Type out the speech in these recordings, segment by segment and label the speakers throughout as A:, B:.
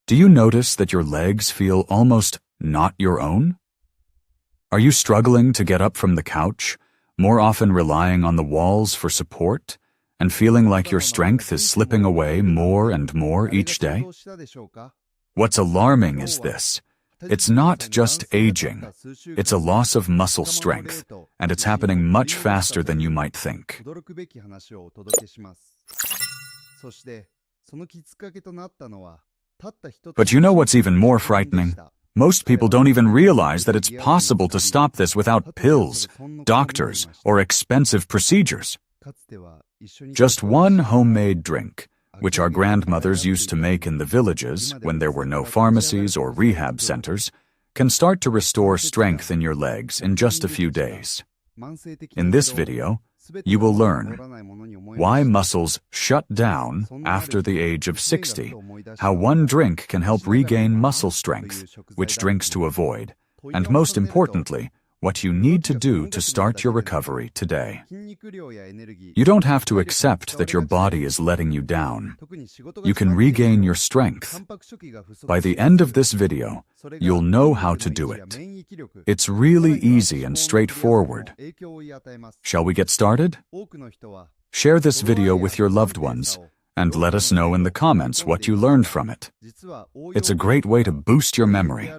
A: Do you notice that your legs feel almost not your own? Are you struggling to get up from the couch, more often relying on the walls for support, and feeling like your strength is slipping away more and more each day? What's alarming is this. It's not just aging. It's a loss of muscle strength, and it's happening much faster than you might think. But you know what's even more frightening? Most people don't even realize that it's possible to stop this without pills, doctors, or expensive procedures. Just one homemade drink, which our grandmothers used to make in the villages when there were no pharmacies or rehab centers, can start to restore strength in your legs in just a few days. In this video, you will learn why muscles shut down after the age of 60, how one drink can help regain muscle strength, which drinks to avoid, and most importantly, what you need to do to start your recovery today. You don't have to accept that your body is letting you down. You can regain your strength. By the end of this video, you'll know how to do it. It's really easy and straightforward. Shall we get started? Share this video with your loved ones and let us know in the comments what you learned from it. It's a great way to boost your memory.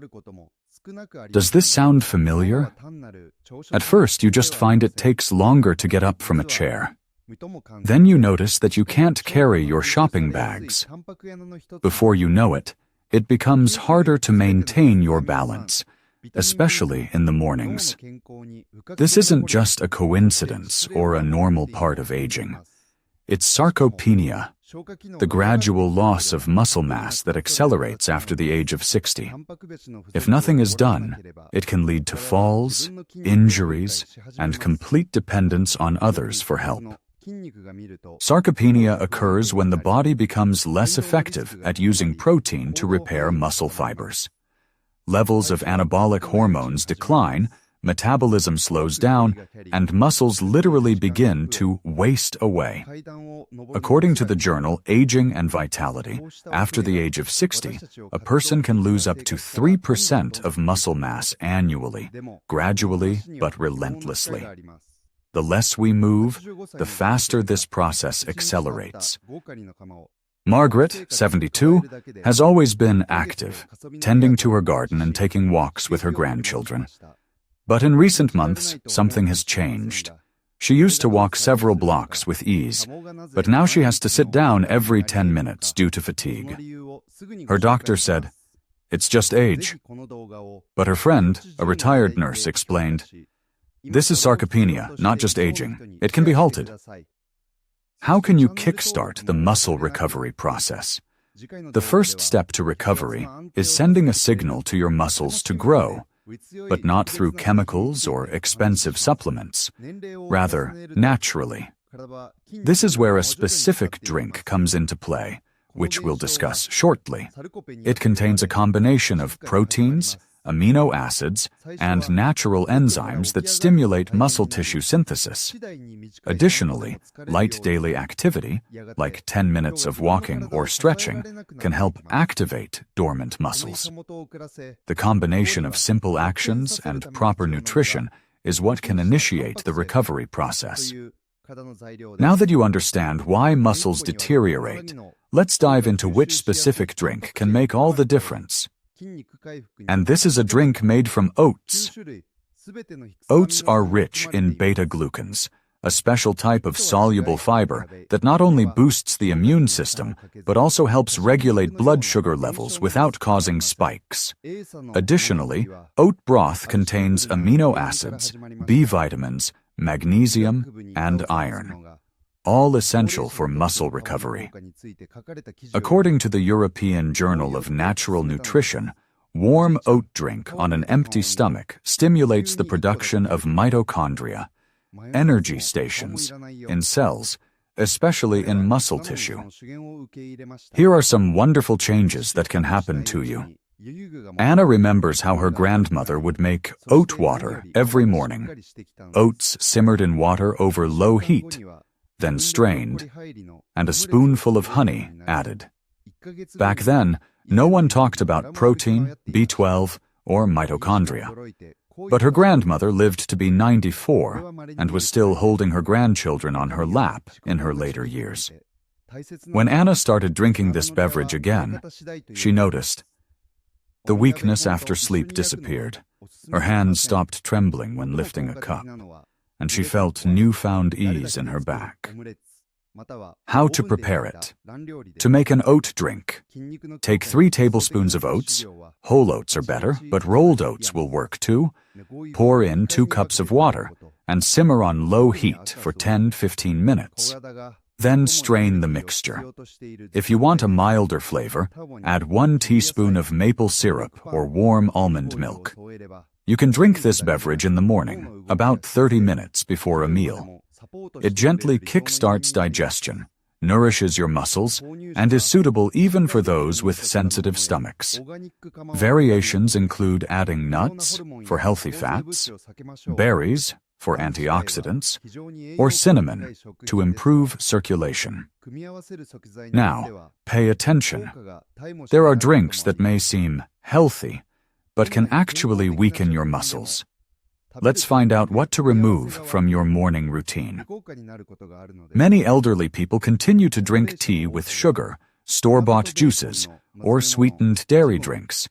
A: Does this sound familiar? At first, you just find it takes longer to get up from a chair. Then you notice that you can't carry your shopping bags. Before you know it, it becomes harder to maintain your balance, especially in the mornings. This isn't just a coincidence or a normal part of aging. It's sarcopenia, the gradual loss of muscle mass that accelerates after the age of 60. If nothing is done, it can lead to falls, injuries, and complete dependence on others for help. Sarcopenia occurs when the body becomes less effective at using protein to repair muscle fibers. Levels of anabolic hormones decline, metabolism slows down, and muscles literally begin to waste away. According to the journal Aging and Vitality, after the age of 60, a person can lose up to 3% of muscle mass annually, gradually but relentlessly. The less we move, the faster this process accelerates. Margaret, 72, has always been active, tending to her garden and taking walks with her grandchildren. But in recent months, something has changed. She used to walk several blocks with ease, but now she has to sit down every 10 minutes due to fatigue. Her doctor said, "It's just age." But her friend, a retired nurse, explained, "This is sarcopenia, not just aging. It can be halted." How can you kickstart the muscle recovery process? The first step to recovery is sending a signal to your muscles to grow, but not through chemicals or expensive supplements, rather naturally. This is where a specific drink comes into play, which we'll discuss shortly. It contains a combination of proteins, amino acids, and natural enzymes that stimulate muscle tissue synthesis. Additionally, light daily activity, like 10 minutes of walking or stretching, can help activate dormant muscles. The combination of simple actions and proper nutrition is what can initiate the recovery process. Now that you understand why muscles deteriorate, let's dive into which specific drink can make all the difference. And this is a drink made from oats. Oats are rich in beta-glucans, a special type of soluble fiber that not only boosts the immune system, but also helps regulate blood sugar levels without causing spikes. Additionally, oat broth contains amino acids, B vitamins, magnesium, and iron, all essential for muscle recovery. According to the European Journal of Natural Nutrition, warm oat drink on an empty stomach stimulates the production of mitochondria, energy stations, in cells, especially in muscle tissue. Here are some wonderful changes that can happen to you. Anna remembers how her grandmother would make oat water every morning. Oats simmered in water over low heat, then strained, and a spoonful of honey added. Back then, No one talked about protein, B12, or mitochondria. But her grandmother lived to be 94 and was still holding her grandchildren on her lap in her later years. When Anna started drinking this beverage again, she noticed the weakness after sleep disappeared. Her hands stopped trembling when lifting a cup, and she felt newfound ease in her back. How to prepare it? To make an oat drink, take 3 tablespoons of oats. Whole oats are better, but rolled oats will work too. Pour in 2 cups of water and simmer on low heat for 10-15 minutes. Then strain the mixture. If you want a milder flavor, add 1 teaspoon of maple syrup or warm almond milk. You can drink this beverage in the morning, about 30 minutes before a meal. It gently kickstarts digestion, nourishes your muscles, and is suitable even for those with sensitive stomachs. Variations include adding nuts for healthy fats, berries for antioxidants, or cinnamon to improve circulation. Now, pay attention. There are drinks that may seem healthy, but can actually weaken your muscles. Let's find out what to remove from your morning routine. Many elderly people continue to drink tea with sugar, store-bought juices, or sweetened dairy drinks,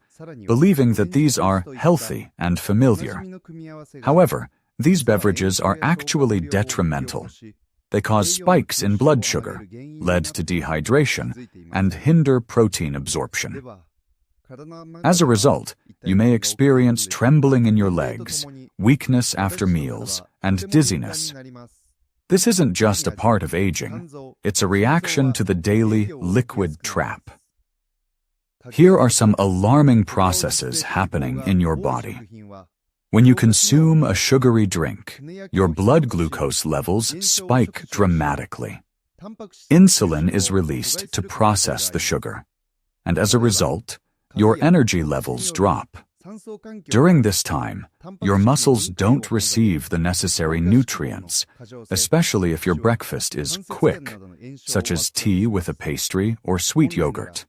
A: believing that these are healthy and familiar. However, these beverages are actually detrimental. They cause spikes in blood sugar, lead to dehydration, and hinder protein absorption. As a result, you may experience trembling in your legs, weakness after meals, and dizziness. This isn't just a part of aging, it's a reaction to the daily liquid trap. Here are some alarming processes happening in your body. When you consume a sugary drink, your blood glucose levels spike dramatically. Insulin is released to process the sugar, and as a result, your energy levels drop. During this time, your muscles don't receive the necessary nutrients, especially if your breakfast is quick, such as tea with a pastry or sweet yogurt.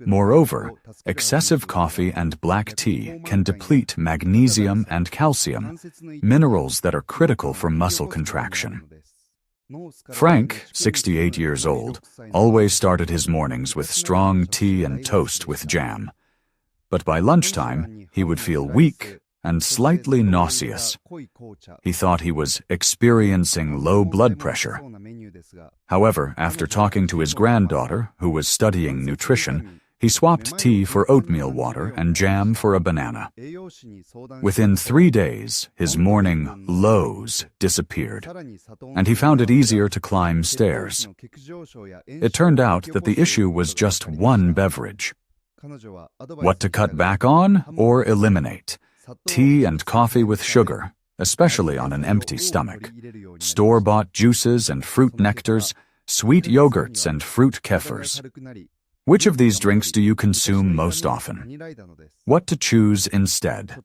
A: Moreover, excessive coffee and black tea can deplete magnesium and calcium, minerals that are critical for muscle contraction. Frank, 68 years old, always started his mornings with strong tea and toast with jam. But by lunchtime, he would feel weak and slightly nauseous. He thought he was experiencing low blood pressure. However, after talking to his granddaughter, who was studying nutrition, he swapped tea for oatmeal water and jam for a banana. Within 3 days, his morning lows disappeared, and he found it easier to climb stairs. It turned out that the issue was just one beverage. What to cut back on or eliminate? Tea and coffee with sugar, especially on an empty stomach. Store-bought juices and fruit nectars, sweet yogurts and fruit kefirs. Which of these drinks do you consume most often? What to choose instead?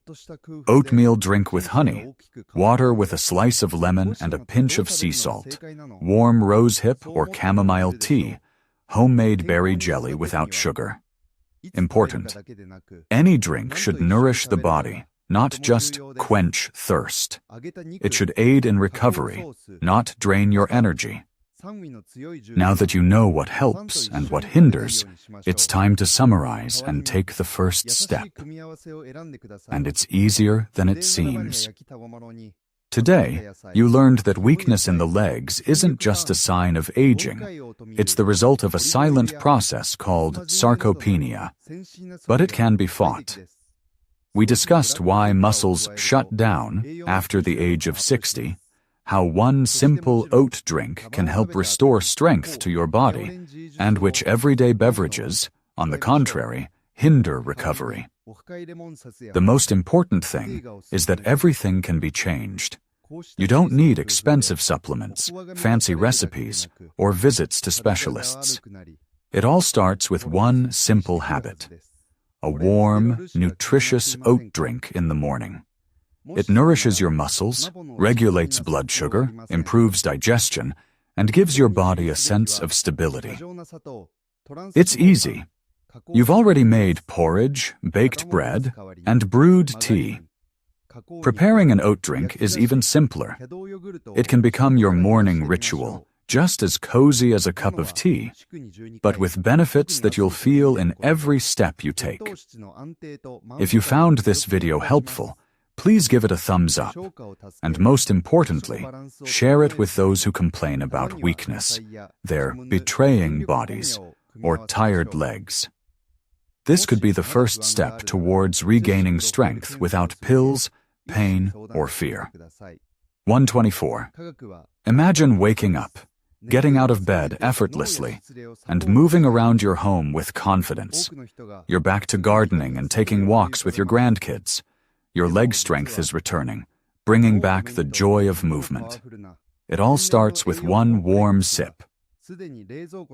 A: Oatmeal drink with honey, water with a slice of lemon and a pinch of sea salt, warm rosehip or chamomile tea, homemade berry jelly without sugar. Important. Any drink should nourish the body, not just quench thirst. It should aid in recovery, not drain your energy. Now that you know what helps and what hinders, it's time to summarize and take the first step. And it's easier than it seems. Today, you learned that weakness in the legs isn't just a sign of aging. It's the result of a silent process called sarcopenia, but it can be fought. We discussed why muscles shut down after the age of 60, how one simple oat drink can help restore strength to your body, and which everyday beverages, on the contrary, hinder recovery. The most important thing is that everything can be changed. You don't need expensive supplements, fancy recipes, or visits to specialists. It all starts with one simple habit: a warm, nutritious oat drink in the morning. It nourishes your muscles, regulates blood sugar, improves digestion, and gives your body a sense of stability. It's easy. You've already made porridge, baked bread, and brewed tea. Preparing an oat drink is even simpler. It can become your morning ritual, just as cozy as a cup of tea, but with benefits that you'll feel in every step you take. If you found this video helpful, please give it a thumbs up, and most importantly, share it with those who complain about weakness, their betraying bodies, or tired legs. This could be the first step towards regaining strength without pills, pain, or fear. 124. Imagine waking up, getting out of bed effortlessly, and moving around your home with confidence. You're back to gardening and taking walks with your grandkids. Your leg strength is returning, bringing back the joy of movement. It all starts with one warm sip.